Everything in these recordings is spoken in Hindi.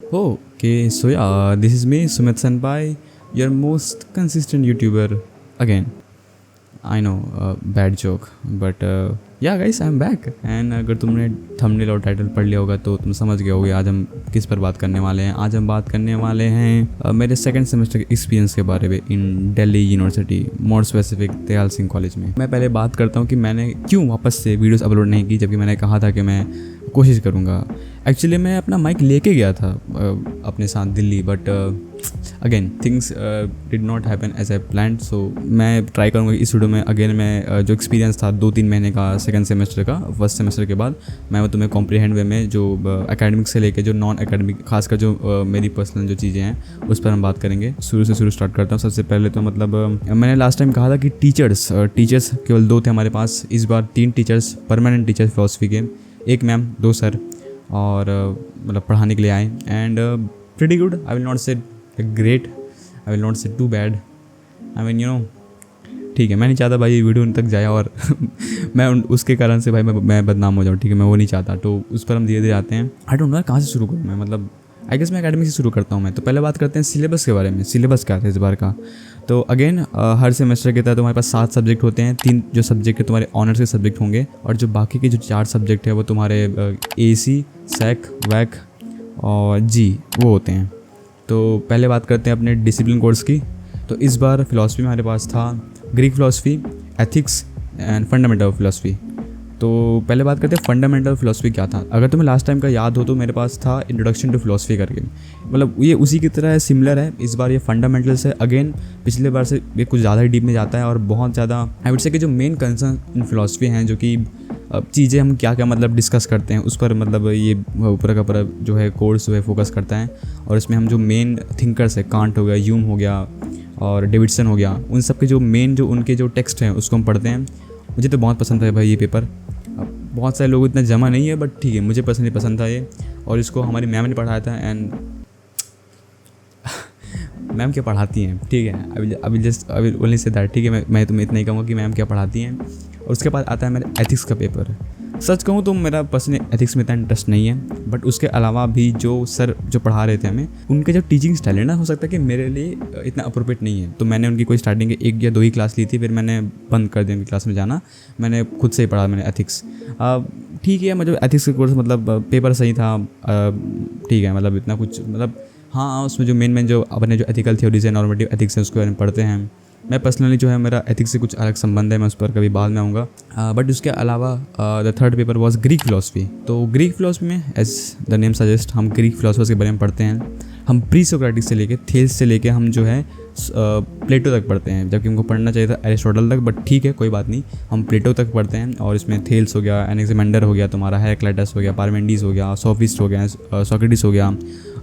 Okay, so yeah, this is me, Sumit Senpai, your most consistent YouTuber again. I know, bad joke, but yeah guys, I'm back. And अगर तुमने थंबनेल और टाइटल पढ़ लिया होगा तो तुम समझ गए होगे आज हम किस पर बात करने वाले हैं। आज हम बात करने वाले हैं मेरे सेकंड सेमेस्टर के एक्सपीरियंस के बारे में in Delhi university, more specific Dayal Singh college में। मैं पहले बात करता हूँ कि मैंने क्यों वापस से वीडियोस अपलोड नहीं की, जबकि मैंने कहा था कि मैं कोशिश करूँगा। एक्चुअली मैं अपना माइक लेके गया था अपने साथ Delhi, but again things did not happen as I plan. So मैं ट्राई करूँगा इस वीडियो में अगेन मैं जो एक्सपीरियंस था 2-3 महीने का सेकंड सेमेस्टर का, फर्स्ट सेमेस्टर के बाद मैं वो तुम्हें कॉम्प्रीहेंड वे में जो एकेडमिक से लेके जो नॉन एकेडमिक, खासकर जो मेरी पर्सनल जो चीज़ें हैं उस पर हम बात करेंगे। शुरू स्टार्ट करता हूँ। सबसे पहले तो मतलब मैंने लास्ट टाइम कहा था कि टीचर्स केवल 2 थे हमारे पास। इस बार 3 टीचर्स, परमानेंट टीचर्स फिलोसफी के, 1 मैम 2 सर, और मतलब पढ़ाने के लिए आए। And pretty good, I will not say great, I will not say too bad, I mean you know ठीक है। मैं नहीं चाहता भाई ये वीडियो उन तक जाए और मैं उसके कारण से भाई मैं बदनाम हो जाऊँ, ठीक है, मैं वो नहीं चाहता। तो उस पर हम धीरे धीरे आते हैं। आई डोंट नो कहाँ से शुरू करूँ मैं, मतलब आई गेस मैं एकेडमी से शुरू करता हूँ। मैं तो पहले बात करते हैं सिलेबस के बारे में। सिलेबस क्या था इस बार का? तो अगेन हर सेमेस्टर के तहत तुम्हारे पास 7 सब्जेक्ट होते हैं। 3 जो सब्जेक्ट है तुम्हारे ऑनर्स के सब्जेक्ट होंगे, और जो बाकी के जो 4 सब्जेक्ट है वो तुम्हारे AC, सैक, वैक और जी वो होते हैं। तो पहले बात करते हैं अपने डिसिप्लिन कोर्स की। तो इस बार फिलॉसफी में हमारे पास था Greek philosophy, ethics and fundamental of philosophy. तो पहले बात करते हैं फंडामेंटल फिलॉसफी क्या था। अगर तुम्हें लास्ट टाइम का याद हो तो मेरे पास था इंट्रोडक्शन टू फिलॉसफी करके, मतलब ये उसी की तरह सिमिलर है। इस बार ये फंडामेंटल से अगेन पिछले बार से ये कुछ ज़्यादा ही डीप में जाता है, और बहुत ज़्यादा आई वुड से कि जो मेन कंसर्न इन फिलॉसफी हैं, जो कि चीज़ें हम क्या क्या मतलब डिस्कस करते हैं उस पर मतलब ये पूरा का पूरा जो है कोर्स जो है फोकस करता है। और इसमें हम जो मेन थिंकर्स है, कांट हो गया, ह्यूम हो गया और डेविडसन हो गया, उन सब के जो मेन जो उनके जो टेक्स्ट हैं उसको हम पढ़ते हैं। मुझे तो बहुत पसंद है भाई ये पेपर। बहुत सारे लोग इतना जमा नहीं है, बट ठीक है, मुझे पर्सनली पसंद था ये। और इसको हमारी मैम ने पढ़ाया था। एंड मैम क्या पढ़ाती हैं, ठीक है, अभी ओनली से दैट, ठीक है। मैं तुम्हें इतना ही कहूँगा कि मैम क्या पढ़ाती हैं। और उसके बाद आता है मेरा एथिक्स का पेपर। सच कहूँ तो मेरा पर्सनली एथिक्स में इतना इंटरेस्ट नहीं है, बट उसके अलावा भी जो सर जो पढ़ा रहे थे हमें, उनके जो टीचिंग स्टाइल है ना, हो सकता है कि मेरे लिए इतना अप्रोप्रिएट नहीं है। तो मैंने उनकी कोई स्टार्टिंग के 1 या 2 ही क्लास ली थी, फिर मैंने बंद कर दिया उनकी क्लास में जाना। मैंने खुद से ही पढ़ा मैंने एथिक्स। ठीक है, मतलब एथिक्स का कोर्स मतलब पेपर सही था, ठीक है, मतलब इतना कुछ मतलब हाँ, उसमें जो मेन जो अपने जो एथिकल थ्योरीज है, नॉर्मेटिव एथिक्स है, उसके बारे में पढ़ते हैं। मैं पर्सनली जो है मेरा एथिक्स से कुछ अलग संबंध है, मैं उस पर कभी बाद में आऊँगा। बट उसके अलावा the third paper was Greek philosophy. तो ग्रीक फिलॉसफी में एज द नेम सजेस्ट हम ग्रीक फिलोसफर्स के बारे में पढ़ते हैं। हम प्री सोक्रेटिक से लेके थेल्स से लेके हम जो है प्लेटो तक पढ़ते हैं, जबकि हमको पढ़ना चाहिए था एरिस्टोटल तक, बट ठीक है कोई बात नहीं, हम प्लेटो तक पढ़ते हैं। और इसमें थेल्स हो गया, एनेक्सिमेंडर हो गया, तुम्हारा हेराक्लिटस हो गया, पार्मेनिडीज हो गया, सोफिस्ट हो गया, सोक्रेटिस हो गया,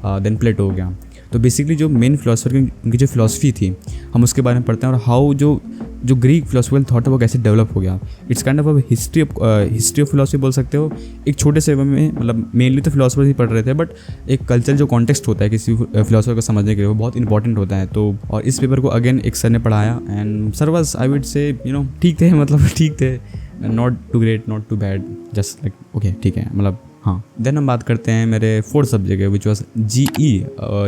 देन प्लेटो हो गया। तो बेसिकली जो मेन फिलोसफर की उनकी जो फिलोसफी थी हम उसके बारे में पढ़ते हैं, और हाउ जो ग्रीक फिलोसफिकल थॉट है वो कैसे डेवलप हो गया। It's kind of history of philosophy बोल सकते हो। एक छोटे से में मतलब मेनली तो फिलोसफर ही पढ़ रहे थे, बट एक कल्चर जो कॉन्टेक्स्ट होता है किसी फिलोसफर को समझने के लिए वो बहुत इंपॉर्टेंट होता है। तो और इस पेपर को अगेन एक सर ने पढ़ाया, and sir was I would say ठीक थे, मतलब ठीक थे, not too great not too bad, just like okay ठीक है, मतलब हाँ। देन हम बात करते हैं मेरे 4th सब्जेक्ट है विच वॉज GE,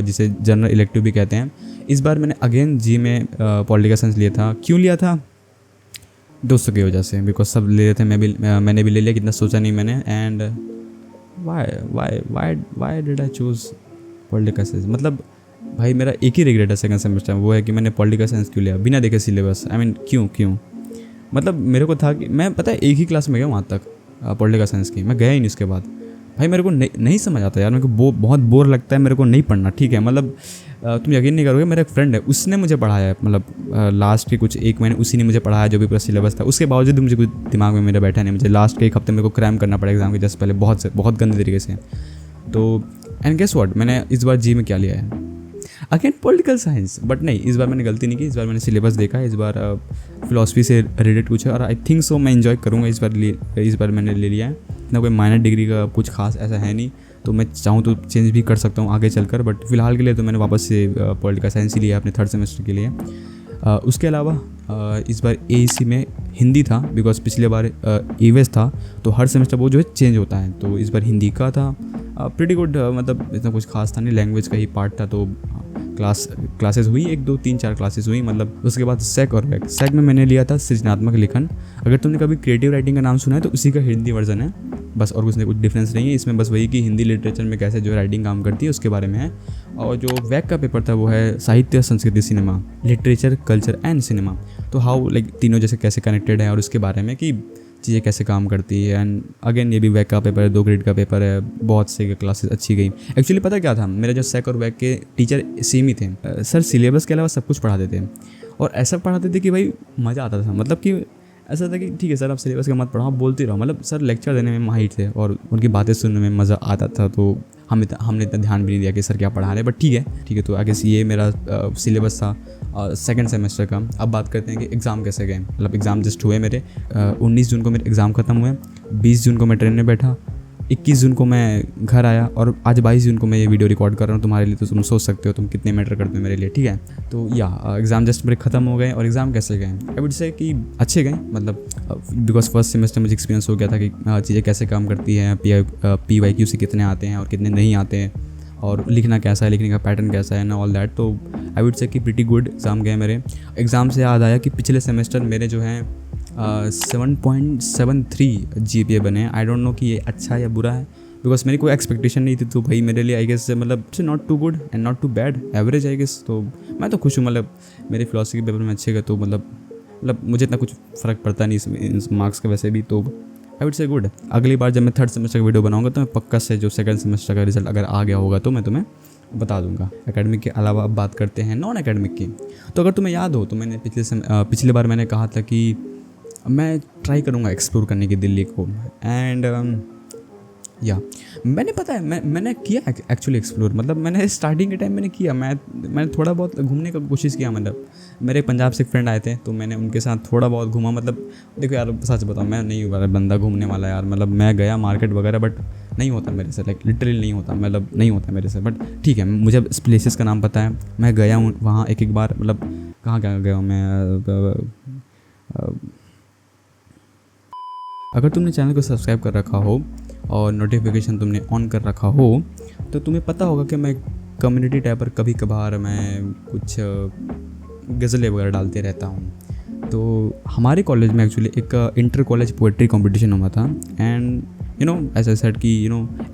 जिसे जनरल इलेक्टिव भी कहते हैं। इस बार मैंने अगेन जी में पॉलिटिकल साइंस लिया था। क्यों लिया था? दोस्तों की वजह से, बिकॉज सब ले रहे थे, मैंने भी ले लिया, कितना सोचा नहीं मैंने। And why did I choose political science? मतलब भाई मेरा एक ही रिग्रेट है सेकंड सेमेस्टर में, वो है कि मैंने पॉलिटिकल साइंस क्यों लिया बिना देखे सिलेबस। आई मीन क्यों मतलब मेरे को था कि मैं पता है एक ही क्लास में गया वहाँ तक पॉलिटिकल साइंस की, मैं गया ही नहीं उसके बाद। भाई मेरे को नहीं समझ आता यार, मेरे को बहुत बोर लगता है, मेरे को नहीं पढ़ना, ठीक है। मतलब तुम यकीन नहीं करोगे, मेरा एक फ्रेंड है, उसने मुझे पढ़ाया है, मतलब लास्ट के कुछ 1 महीने उसी ने मुझे पढ़ाया जो भी पूरा सिलेबस था। उसके बावजूद भी मुझे कुछ दिमाग में मेरा बैठा नहीं। मुझे लास्ट के 1 हफ्ते मेरे को क्रैम करना पड़ा एग्जाम के जस्ट पहले, बहुत गंदे तरीके से। तो एंड गेस व्हाट, मैंने इस बार जी में क्या लिया है? अगेन पॉलिटिकल साइंस, बट नहीं, इस बार मैंने गलती नहीं की। इस बार मैंने सिलेबस देखा, इस बार फिलोसफी से रिलेटेड कुछ है, और आई थिंक सो मैं एंजॉय करूँगा इस बार मैंने ले लिया है। इतना कोई माइनर डिग्री का कुछ खास ऐसा है नहीं, तो मैं चाहूँ तो चेंज भी कर सकता हूँ आगे चलकर, बट फिलहाल के लिए तो मैंने वापस से पॉलिटिकल साइंस ही लिया अपने 3rd सेमेस्टर के लिए। उसके अलावा इस बार AEC में हिंदी था, बिकॉज पिछले बार EVS था, तो हर सेमेस्टर वो जो है चेंज होता है। तो इस बार हिंदी का था। प्रीटी गुड, मतलब इतना कुछ खास था नहीं, लैंग्वेज का ही पार्ट था। तो क्लासेस हुई 1 2 3 4 क्लासेस हुई मतलब। उसके बाद सेक और वैक। सेक में मैंने लिया था सृजनात्मक लेखन। अगर तुमने कभी क्रिएटिव राइटिंग का नाम सुना है तो उसी का हिंदी वर्जन है बस, और कुछ डिफरेंस नहीं है इसमें, बस वही कि हिंदी लिटरेचर में कैसे जो राइटिंग काम करती है उसके बारे में है। और जो वैक का पेपर था वो है साहित्य, संस्कृति, cinema, literature, culture and cinema. तो हाउ लाइक तीनों जैसे कैसे कनेक्टेड है और उसके बारे में कि चीज़ें कैसे काम करती है। एंड अगेन ये भी वैक का पेपर है, 2 ग्रेड का पेपर है, बहुत से क्लासेस अच्छी गई। एक्चुअली पता क्या था, मेरे जो सेक और वैक के टीचर सेम ही थे। सर सिलेबस के अलावा सब कुछ पढ़ाते थे और ऐसा पढ़ाते थे कि भाई मज़ा आता था। मतलब कि ऐसा था कि ठीक है सर आप सिलेबस का मत पढ़ाओ, बोलते रहो। मतलब सर लेक्चर देने में माहिर थे और उनकी बातें सुनने में मज़ा आता था। तो हमने इतना ध्यान भी नहीं दिया कि सर क्या पढ़ा रहे हैं, बट ठीक है। तो आगे से ये मेरा सिलेबस था सेकंड सेमेस्टर का। अब बात करते हैं कि एग्ज़ाम कैसे गए। मतलब एग्ज़ाम जस्ट हुए मेरे, 19 जून को मेरे एग्ज़ाम ख़त्म हुए, 20 जून को मैं ट्रेन में बैठा, 21 जून को मैं घर आया और आज 22 जून को मैं ये वीडियो रिकॉर्ड कर रहा हूँ तुम्हारे लिए। तो तुम सोच सकते हो तुम कितने मैटर करते हो मेरे लिए, ठीक है। तो एग्ज़ाम जस्ट मेरे ख़त्म हो गए। और एग्ज़ाम कैसे गए, आई वुड से कि अच्छे गए। मतलब बिकॉज फर्स्ट सेमेस्टर मुझे एक्सपीरियंस हो गया था कि चीज़ें कैसे काम करती हैं, PYQ से कितने आते हैं और कितने नहीं आते हैं, और लिखना कैसा है, लिखने का पैटर्न कैसा है ना, ऑल दैट। तो आई वुड से कि प्रीटी गुड एग्ज़ाम गए मेरे। एग्ज़ाम से याद आया कि पिछले सेमेस्टर मेरे जो हैं 7.73 GPA बने हैं। आई डोंट नो कि ये अच्छा है या बुरा है, बिकॉज मेरी कोई एक्सपेक्टेशन नहीं थी। तो भाई मेरे लिए आई गेस मतलब not too good and not too bad, average I guess. तो मैं तो खुश हूँ। मतलब मेरे फिलोसफी के पेपर में अच्छे गए तो मतलब मुझे इतना कुछ फ़र्क पड़ता नहीं इस मार्क्स का वैसे भी। तो आई वुड से गुड। अगली बार जब मैं थर्ड सेमेस्टर का वीडियो बनाऊंगा तो मैं पक्का से जो सेकंड सेमेस्टर का रिजल्ट अगर आ गया होगा तो मैं तुम्हें बता दूंगा। एकेडमिक के अलावा अब बात करते हैं नॉन एकेडमिक की। तो अगर तुम्हें याद हो तो मैंने पिछली बार मैंने कहा था कि मैं ट्राई करूँगा एक्सप्लोर करने की दिल्ली को। एंड मैंने पता है मैंने किया एक्चुअली एक्सप्लोर। मतलब मैंने स्टार्टिंग के टाइम मैंने किया, मैंने थोड़ा बहुत घूमने का कोशिश किया। मतलब मेरे पंजाब से फ्रेंड आए थे तो मैंने उनके साथ थोड़ा बहुत घूमा। मतलब देखो यार सच बताओ, मैं नहीं हुआ बंदा घूमने वाला यार। मतलब मैं गया मार्केट वगैरह बट नहीं होता मेरे से, लाइक लिटरली नहीं होता, मतलब नहीं होता मेरे से। बट ठीक है, मुझे प्लेसेस का नाम पता है, मैं गया हूँ वहाँ एक बार। मतलब कहाँ गया हूँ मैं। अगर तुमने चैनल को सब्सक्राइब कर रखा हो और नोटिफिकेशन तुमने ऑन कर रखा हो तो तुम्हें पता होगा कि मैं कम्युनिटी टैब पर कभी कभार मैं कुछ गज़लें वगैरह डालते रहता हूँ। तो हमारे कॉलेज में एक्चुअली एक इंटर कॉलेज पोएट्री कंपटीशन हुआ था। एंड ऐसा सेट कि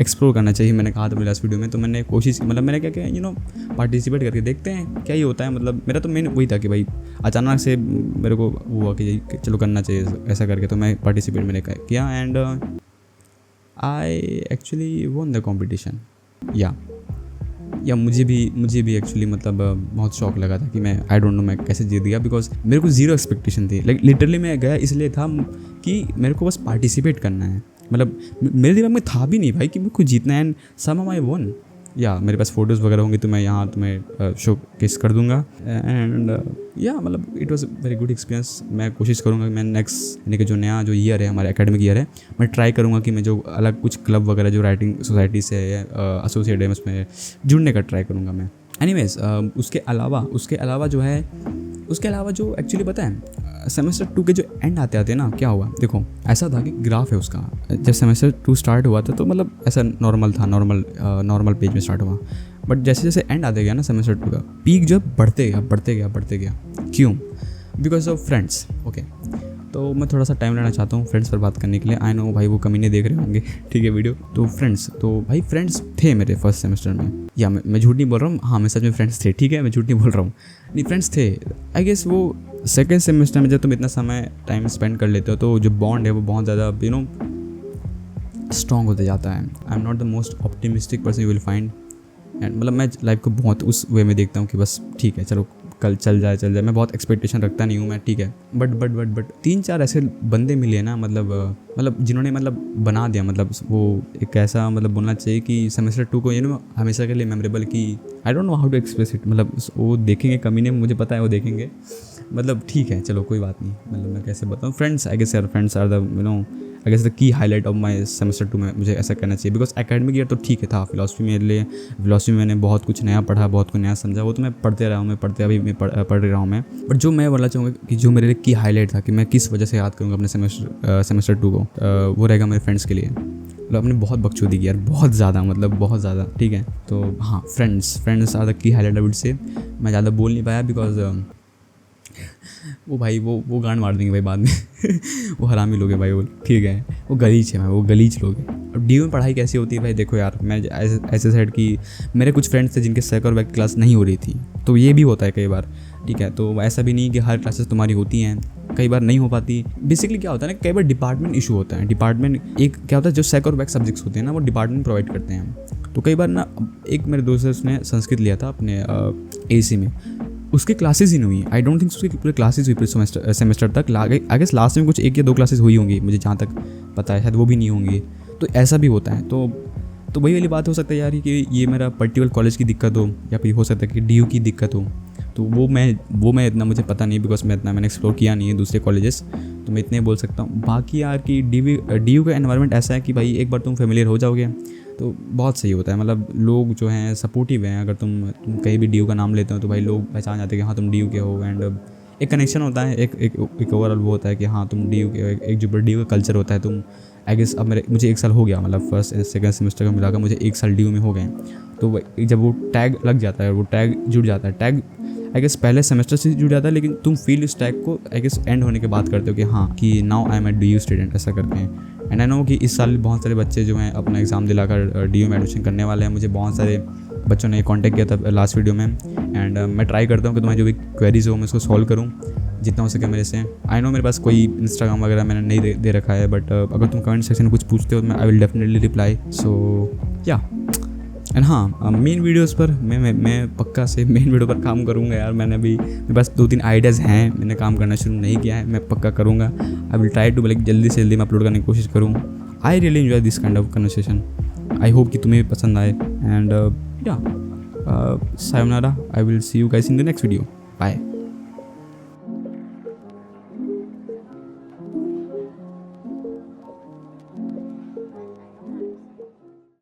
एक्सप्लोर करना चाहिए, मैंने कहा था मेरे लास्ट वीडियो में। तो मैंने कोशिश की, मतलब मैंने क्या किया पार्टिसिपेट करके देखते हैं क्या ही होता है। मतलब मेरा तो मेन वही था कि भाई अचानक से मेरे को हुआ कि चलो करना चाहिए ऐसा करके। तो मैं पार्टिसिपेट मैंने किया and I actually won the competition. या मुझे भी एक्चुअली मतलब बहुत शौक लगा था कि मैं आई डोंट नो मैं कैसे जीत गया, बिकॉज मेरे को ज़ीरो एक्सपेक्टेशन थी। लाइक लिटरली मैं गया इसलिए था कि मेरे को बस पार्टिसिपेट करना है। मतलब मेरे दिमाग में था भी नहीं भाई कि मेरे को जीतना है। And some I won. मेरे पास फ़ोटोज़ वगैरह होंगी तो मैं यहाँ तुम्हें शो केस कर दूँगा। एंड मतलब it was very good experience. मैं कोशिश करूँगा कि मैं नेक्स्ट यानी कि जो नया जो ईयर है हमारा एकेडमिक ईयर है, मैं ट्राई करूँगा कि मैं जो अलग कुछ क्लब वगैरह जो राइटिंग सोसाइटी से एसोसिएट है उसमें जुड़ने का ट्राई करूँगा मैं। एनीवेज उसके अलावा जो एक्चुअली पता है सेमेस्टर 2 के जो एंड आते ना क्या हुआ। देखो ऐसा था कि ग्राफ है उसका, जब सेमेस्टर 2 स्टार्ट हुआ था तो मतलब ऐसा नॉर्मल पेज में स्टार्ट हुआ। बट जैसे जैसे एंड आते गया ना सेमेस्टर 2 का पीक जो बढ़ते गया। क्यों? Because of friends. ओके, तो मैं थोड़ा सा टाइम लेना चाहता हूँ फ्रेंड्स पर बात करने के लिए। आई नो भाई वो कमीने देख रहे होंगे, ठीक है वीडियो। तो फ्रेंड्स थे मेरे फर्स्ट सेमेस्टर में। मैं झूठ नहीं बोल रहा हूँ, हाँ मैं सच में फ्रेंड्स थे, ठीक है, मैं झूठ नहीं बोल रहा हूँ, नहीं फ्रेंड्स थे। आई गेस वो सेकेंड सेमेस्टर में जब तुम इतना समय टाइम स्पेंड कर लेते हो तो जो बॉन्ड है वो बहुत ज़्यादा स्ट्रॉन्ग होते जाता है। I am not the most optimistic person you will find. And मतलब मैं लाइफ को बहुत उस वे में देखता हूँ कि बस ठीक है चलो कल चल जाए। मैं बहुत एक्सपेक्टेशन रखता नहीं हूँ मैं, ठीक है। बट 3-4 ऐसे बंदे मिले ना, मतलब जिन्होंने मतलब बना दिया। मतलब वो एक ऐसा मतलब बोलना चाहिए कि सेमेस्टर 2 को हमेशा के लिए मेमोरेबल की I don't know how to express it. मतलब वो देखेंगे कमीने, मुझे पता है वो देखेंगे। मतलब ठीक है चलो कोई बात नहीं। मतलब मैं कैसे बताऊँ, friends I guess friends are the I guess the key highlight of my semester 2 में, मुझे ऐसा कहना चाहिए। बिकॉज एकेडमिक ईयर तो ठीक है था, फिलॉसफी मेरे लिए फिलॉसफी में मैंने बहुत कुछ नया पढ़ा, बहुत कुछ नया समझा, वो तो मैं पढ़ते रहा हूँ, पढ़ रहा हूँ मैं। बट जो मैं बोलना चाहूँगा कि जो मेरे लिए की हाईलाइट था कि मैं किस वजह से याद करूँगा अपने सेमेस्टर 2 को, वो रहेगा मेरे फ्रेंड्स के लिए। मतलब हमने बहुत बकचोदी की यार, बहुत ज़्यादा, मतलब बहुत ज़्यादा, ठीक है। तो हाँ, friends are the key highlight I would say. मैं ज़्यादा बोल नहीं पाया बिकॉज वो भाई वो गांड मार देंगे भाई बाद में वो हरामी लोग हैं भाई, वो ठीक है, वो गलीच है भाई, वो गलीच लोग हैं। अब डी में पढ़ाई कैसी होती है भाई, देखो यार, मैं ऐसे साइड कि मेरे कुछ फ्रेंड्स थे जिनके सेक और बैक क्लास नहीं हो रही थी, तो ये भी होता है कई बार, ठीक है। तो ऐसा भी नहीं कि हर क्लासेस तुम्हारी होती हैं, कई बार नहीं हो पाती। बेसिकली क्या होता है ना, कई बार डिपार्टमेंट इशू होता है। डिपार्टमेंट एक क्या होता है, जो सेक और बैक सब्जेक्ट्स होते हैं ना, वो डिपार्टमेंट प्रोवाइड करते हैं। तो कई बार ना, एक मेरे दोस्त है, उसने संस्कृत लिया था अपने AC में, उसकी क्लासेस ही नहीं हुई। आई डोंट थिंक उसकी पूरे क्लासेस हुई पूरे सेमेस्टर तक। आई गेस लास्ट में कुछ 1 या 2 क्लासेस हुई होंगी, मुझे जहाँ तक पता है, शायद वो भी नहीं होंगी। तो ऐसा भी होता है। तो वही वाली बात हो सकता है यार कि ये मेरा पर्टिकुलर कॉलेज की दिक्कत हो, या फिर हो सकता है कि DU की दिक्कत हो। तो वो मैं इतना मुझे पता नहीं, बिकॉज मैंने एक्सप्लोर किया नहीं है दूसरे कॉलेजेस, तो मैं इतने बोल सकता हूँ। बाकी यार कि DU का एनवायरनमेंट ऐसा है कि भाई एक बार तुम फेमिलियर हो जाओगे तो बहुत सही होता है। मतलब लोग जो हैं सपोर्टिव हैं। अगर तुम कहीं भी DU का नाम लेते हो तो भाई लोग पहचान जाते हैं कि हाँ तुम DU के हो, एंड एक कनेक्शन होता है, एक ओवरऑल वो होता है कि हाँ तुम DU के हो। एक जो DU का कल्चर होता है, तुम आई गेस अब मुझे 1 साल हो गया, मतलब फर्स्ट सेकंड सेमेस्टर का मिलाकर मुझे 1 साल DU में हो गए। तो जब वो टैग लग जाता है, वो टैग जुड़ जाता है, टैग आई गेस पहले सेमेस्टर से जुड़ जाता है, लेकिन तुम फील इस टैग को आई गेस एंड होने के बाद करते हो कि हाँ कि now I am a DU student, ऐसा करते हैं। एंड आई नो कि इस साल बहुत सारे बच्चे जो हैं अपना एग्ज़ाम दिलाकर DU में एडमिशन करने वाले हैं। मुझे बहुत सारे बच्चों ने कॉन्टैक्ट किया था लास्ट वीडियो में, एंड मैं ट्राई करता हूँ कि तुम्हारी जो भी क्वेरीज हो मैं उसको सॉल्व करूँ जितना हो सके मेरे से। आई नो मेरे पास कोई इंस्टाग्राम वगैरह मैंने नहीं दे रखा है, बट अगर तुम कमेंट सेक्शन में कुछ पूछते हो तो मैं आई विल डेफिनेटली रिप्लाई। सो या, एंड हाँ, मेन वीडियोस पर मैं पक्का से मेन वीडियो पर काम करूँगा यार। मेरे पास 2-3 आइडियाज़ हैं, मैंने काम करना शुरू नहीं किया है, मैं पक्का करूँगा। I will try to like जल्दी से जल्दी मैं अपलोड करने की कोशिश करूँ। I really enjoy this kind of conversation. I hope कि तुम्हें भी पसंद आए, and yeah sayonara. I will see you guys in the next video. Bye.